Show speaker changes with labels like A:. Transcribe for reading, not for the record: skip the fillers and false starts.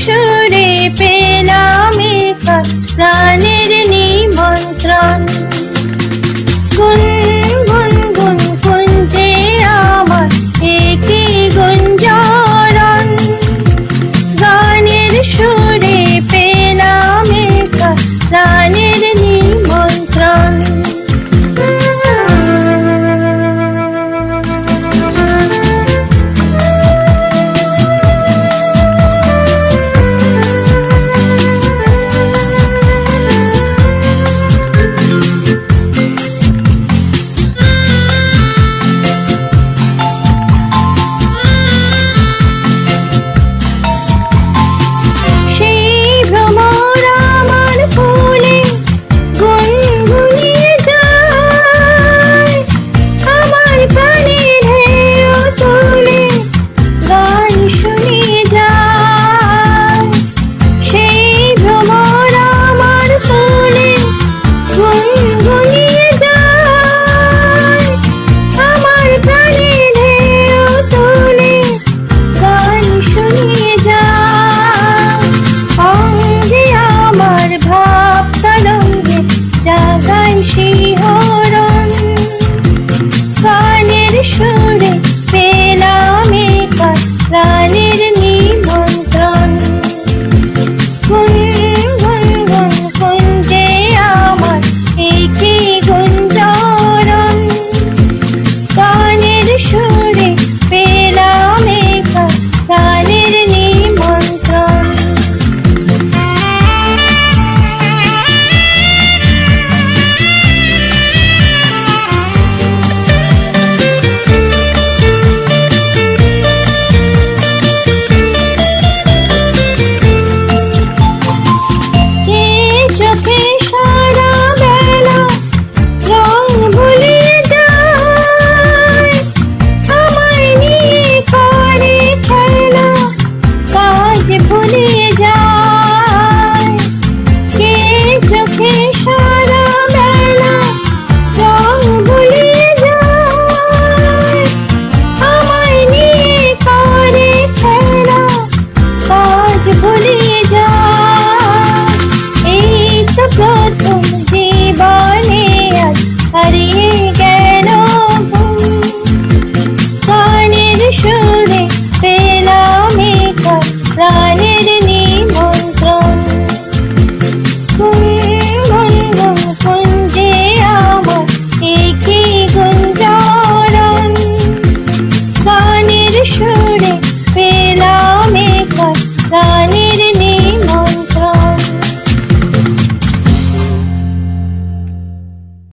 A: সুরে পেলাম একা প্রাণের নিমন্ত্রণ। গুন গুন গুন গুঞ্জে আমার একই গুঞ্জরণ। গানের সুরে পেলাম একা প্রাণের নিমন্ত্রণ। শিহরণ গানের সুরে পেলাম একা প্রাণের নিমন্ত্রণ। গুন গুন গুন গুঞ্জে আমার একই গুঞ্জরণ। গানের সুরে পেলাম একা প্রাণের নিমন্ত্রণ। প্রথম জীবনে আজ হারিয়ে গেল গানের সুরে পেলাম একা